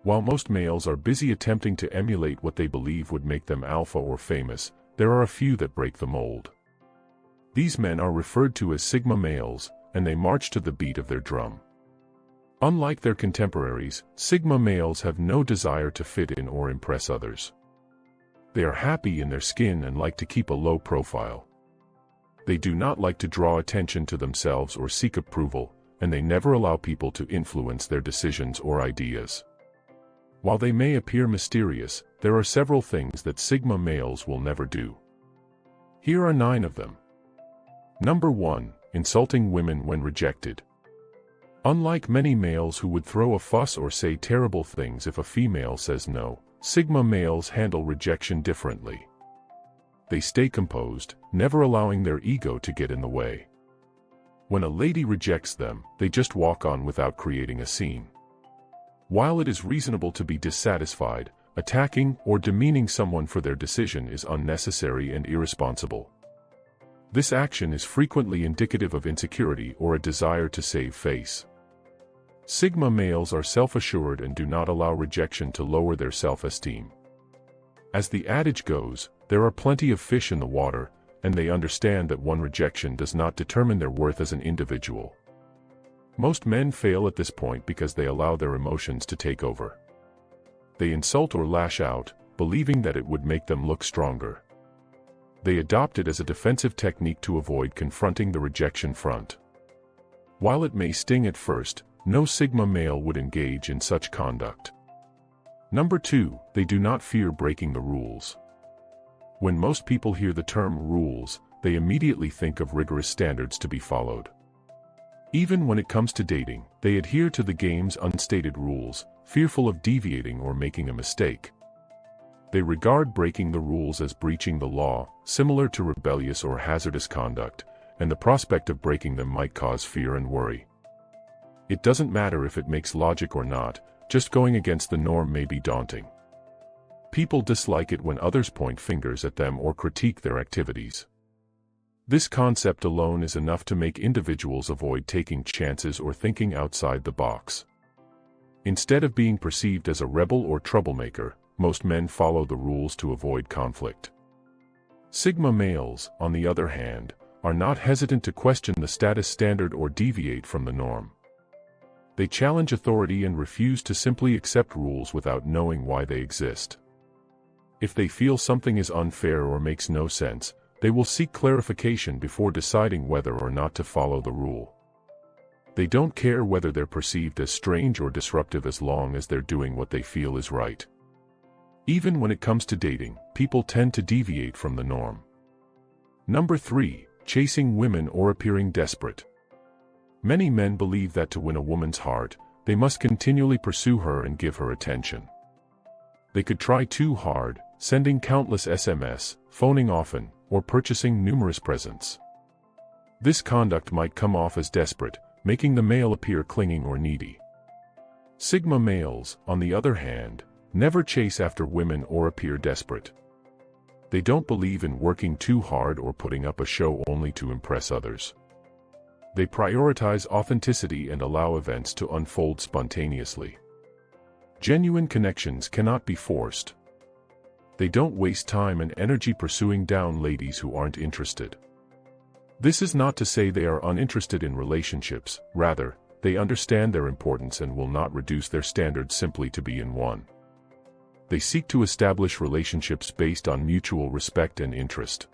While most males are busy attempting to emulate what they believe would make them alpha or famous, there are a few that break the mold. These men are referred to as Sigma males, and they march to the beat of their drum. Unlike their contemporaries, Sigma males have no desire to fit in or impress others. They are happy in their skin and like to keep a low profile. They do not like to draw attention to themselves or seek approval, and they never allow people to influence their decisions or ideas. While they may appear mysterious, there are several things that Sigma males will never do. Here are 9 of them. Number 1. Insulting women when rejected. Unlike many males who would throw a fuss or say terrible things if a female says no, Sigma males handle rejection differently. They stay composed, never allowing their ego to get in the way. When a lady rejects them, they just walk on without creating a scene. While it is reasonable to be dissatisfied, attacking or demeaning someone for their decision is unnecessary and irresponsible. This action is frequently indicative of insecurity or a desire to save face. Sigma males are self-assured and do not allow rejection to lower their self-esteem. As the adage goes, there are plenty of fish in the water, and they understand that one rejection does not determine their worth as an individual. Most men fail at this point because they allow their emotions to take over. They insult or lash out, believing that it would make them look stronger. They adopt it as a defensive technique to avoid confronting the rejection front. While it may sting at first, no Sigma male would engage in such conduct. Number 2, they do not fear breaking the rules. When most people hear the term rules, they immediately think of rigorous standards to be followed. Even when it comes to dating, they adhere to the game's unstated rules, fearful of deviating or making a mistake. They regard breaking the rules as breaching the law, similar to rebellious or hazardous conduct, and the prospect of breaking them might cause fear and worry. It doesn't matter if it makes logic or not, just going against the norm may be daunting. People dislike it when others point fingers at them or critique their activities. This concept alone is enough to make individuals avoid taking chances or thinking outside the box. Instead of being perceived as a rebel or troublemaker, most men follow the rules to avoid conflict. Sigma males, on the other hand, are not hesitant to question the status standard or deviate from the norm. They challenge authority and refuse to simply accept rules without knowing why they exist. If they feel something is unfair or makes no sense, they will seek clarification before deciding whether or not to follow the rule. They don't care whether they're perceived as strange or disruptive as long as they're doing what they feel is right. Even when it comes to dating, people tend to deviate from the norm. Number 3, chasing women or appearing desperate. Many men believe that to win a woman's heart, they must continually pursue her and give her attention. They could try too hard, sending countless SMS, phoning often, or purchasing numerous presents. This conduct might come off as desperate, making the male appear clinging or needy. Sigma males, on the other hand, never chase after women or appear desperate. They don't believe in working too hard or putting up a show only to impress others. They prioritize authenticity and allow events to unfold spontaneously. Genuine connections cannot be forced. They don't waste time and energy pursuing down ladies who aren't interested. This is not to say they are uninterested in relationships, rather, they understand their importance and will not reduce their standards simply to be in one. They seek to establish relationships based on mutual respect and interest.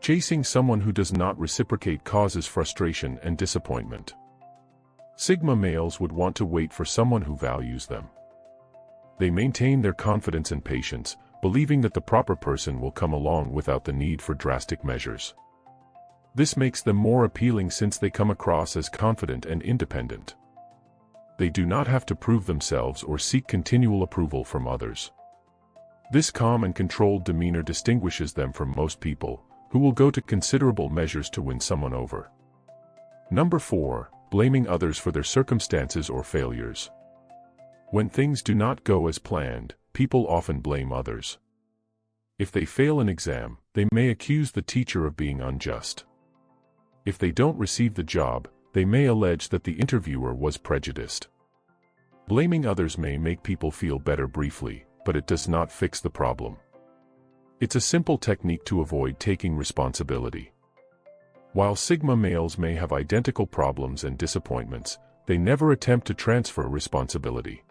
Chasing someone who does not reciprocate causes frustration and disappointment. Sigma males would want to wait for someone who values them. They maintain their confidence and patience, believing that the proper person will come along without the need for drastic measures. This makes them more appealing since they come across as confident and independent. They do not have to prove themselves or seek continual approval from others. This calm and controlled demeanor distinguishes them from most people, who will go to considerable measures to win someone over. Number 4, blaming others for their circumstances or failures. When things do not go as planned, people often blame others. If they fail an exam, they may accuse the teacher of being unjust. If they don't receive the job, they may allege that the interviewer was prejudiced. Blaming others may make people feel better briefly, but it does not fix the problem. It's a simple technique to avoid taking responsibility. While Sigma males may have identical problems and disappointments, they never attempt to transfer responsibility.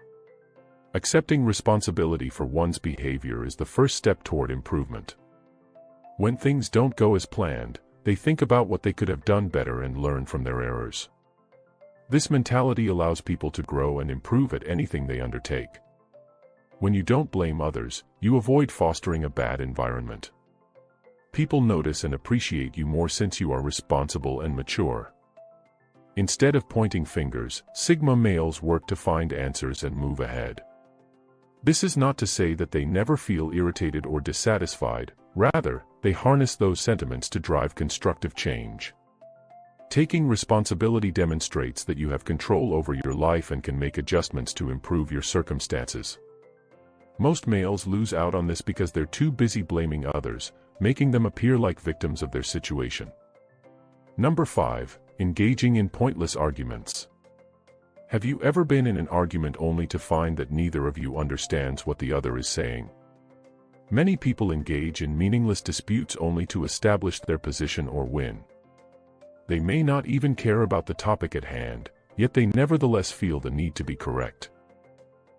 Accepting responsibility for one's behavior is the first step toward improvement. When things don't go as planned, they think about what they could have done better and learn from their errors. This mentality allows people to grow and improve at anything they undertake. When you don't blame others, you avoid fostering a bad environment. People notice and appreciate you more since you are responsible and mature. Instead of pointing fingers, Sigma males work to find answers and move ahead. This is not to say that they never feel irritated or dissatisfied, rather, they harness those sentiments to drive constructive change. Taking responsibility demonstrates that you have control over your life and can make adjustments to improve your circumstances. Most males lose out on this because they're too busy blaming others, making them appear like victims of their situation. Number 5. Engaging in pointless arguments. Have you ever been in an argument only to find that neither of you understands what the other is saying? Many people engage in meaningless disputes only to establish their position or win. They may not even care about the topic at hand, yet they nevertheless feel the need to be correct.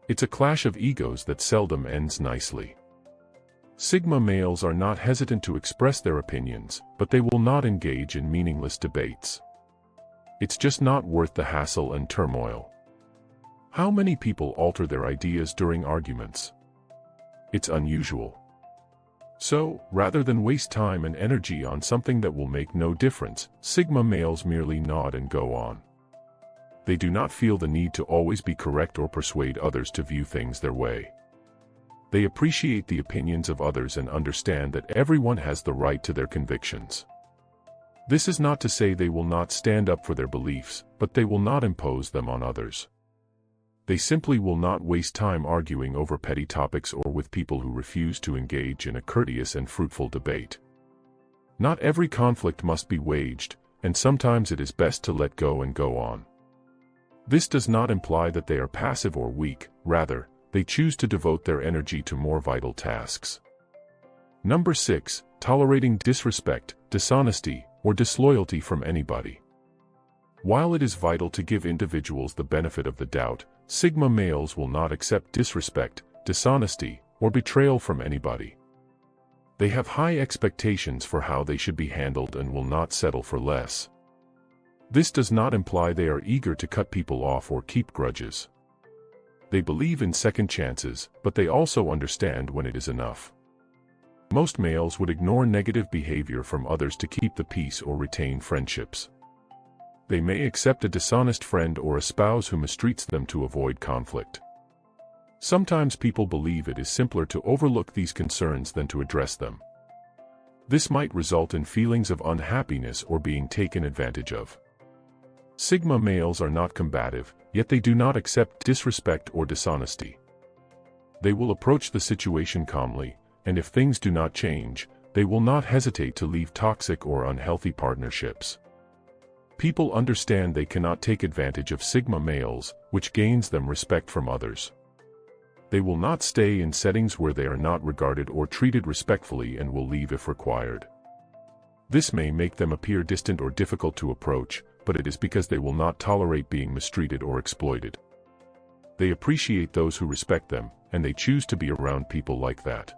It's a clash of egos that seldom ends nicely. Sigma males are not hesitant to express their opinions, but they will not engage in meaningless debates. It's just not worth the hassle and turmoil. How many people alter their ideas during arguments? It's unusual. So, rather than waste time and energy on something that will make no difference, Sigma males merely nod and go on. They do not feel the need to always be correct or persuade others to view things their way. They appreciate the opinions of others and understand that everyone has the right to their convictions. This is not to say they will not stand up for their beliefs, but they will not impose them on others. They simply will not waste time arguing over petty topics or with people who refuse to engage in a courteous and fruitful debate. Not every conflict must be waged, and sometimes it is best to let go and go on. This does not imply that they are passive or weak, rather, they choose to devote their energy to more vital tasks. Number 6. Tolerating disrespect, dishonesty, or disloyalty from anybody. While it is vital to give individuals the benefit of the doubt, Sigma males will not accept disrespect, dishonesty, or betrayal from anybody. They have high expectations for how they should be handled and will not settle for less. This does not imply they are eager to cut people off or keep grudges. They believe in second chances, but they also understand when it is enough. Most males would ignore negative behavior from others to keep the peace or retain friendships. They may accept a dishonest friend or a spouse who mistreats them to avoid conflict. Sometimes people believe it is simpler to overlook these concerns than to address them. This might result in feelings of unhappiness or being taken advantage of. Sigma males are not combative, yet they do not accept disrespect or dishonesty. They will approach the situation calmly, and if things do not change, they will not hesitate to leave toxic or unhealthy partnerships. People understand they cannot take advantage of Sigma males, which gains them respect from others. They will not stay in settings where they are not regarded or treated respectfully and will leave if required. This may make them appear distant or difficult to approach, but it is because they will not tolerate being mistreated or exploited. They appreciate those who respect them, and they choose to be around people like that.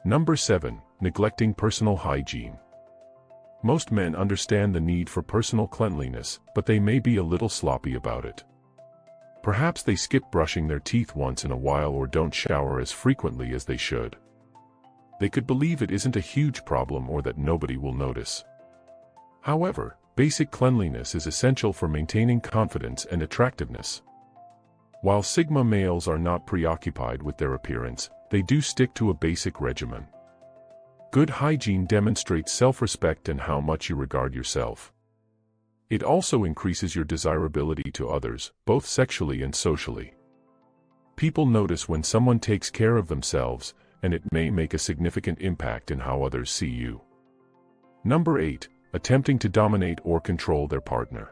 Number 7. Neglecting personal hygiene. Most men understand the need for personal cleanliness, but they may be a little sloppy about it. Perhaps they skip brushing their teeth once in a while or don't shower as frequently as they should. They could believe it isn't a huge problem or that nobody will notice. However, basic cleanliness is essential for maintaining confidence and attractiveness. While Sigma males are not preoccupied with their appearance, they do stick to a basic regimen. Good hygiene demonstrates self-respect and how much you regard yourself. It also increases your desirability to others, both sexually and socially. People notice when someone takes care of themselves, and it may make a significant impact in how others see you. Number 8. Attempting to dominate or control their partner.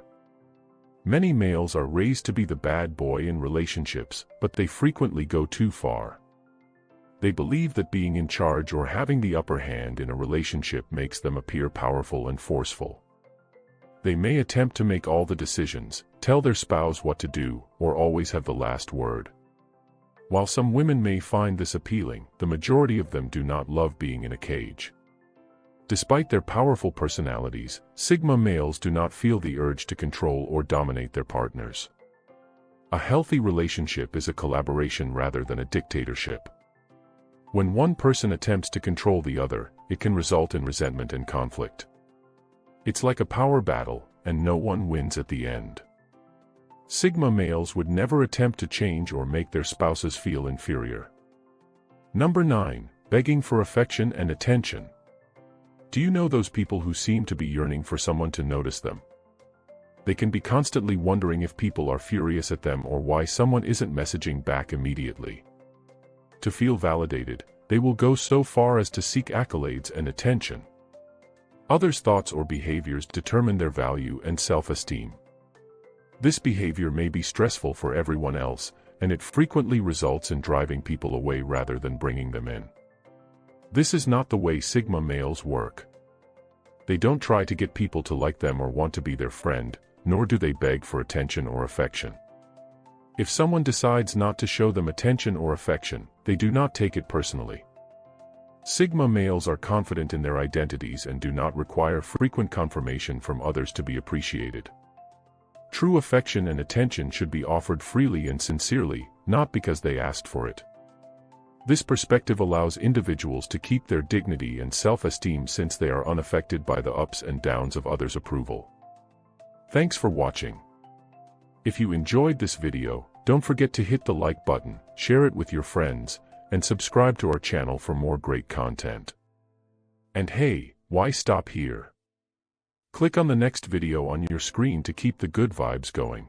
Many males are raised to be the bad boy in relationships, but they frequently go too far. They believe that being in charge or having the upper hand in a relationship makes them appear powerful and forceful. They may attempt to make all the decisions, tell their spouse what to do, or always have the last word. While some women may find this appealing, the majority of them do not love being in a cage. Despite their powerful personalities, Sigma males do not feel the urge to control or dominate their partners. A healthy relationship is a collaboration rather than a dictatorship. When one person attempts to control the other, it can result in resentment and conflict. It's like a power battle, and no one wins at the end. Sigma males would never attempt to change or make their spouses feel inferior. Number 9. Begging for affection and attention. Do you know those people who seem to be yearning for someone to notice them? They can be constantly wondering if people are furious at them or why someone isn't messaging back immediately. To feel validated, they will go so far as to seek accolades and attention. Others' thoughts or behaviors determine their value and self-esteem. This behavior may be stressful for everyone else, and it frequently results in driving people away rather than bringing them in. This is not the way Sigma males work. They don't try to get people to like them or want to be their friend, nor do they beg for attention or affection. If someone decides not to show them attention or affection, they do not take it personally. Sigma males are confident in their identities and do not require frequent confirmation from others to be appreciated. True affection and attention should be offered freely and sincerely, not because they asked for it. This perspective allows individuals to keep their dignity and self-esteem since they are unaffected by the ups and downs of others' approval. Thanks for watching. If you enjoyed this video, don't forget to hit the like button, share it with your friends, and subscribe to our channel for more great content. And hey, why stop here? Click on the next video on your screen to keep the good vibes going.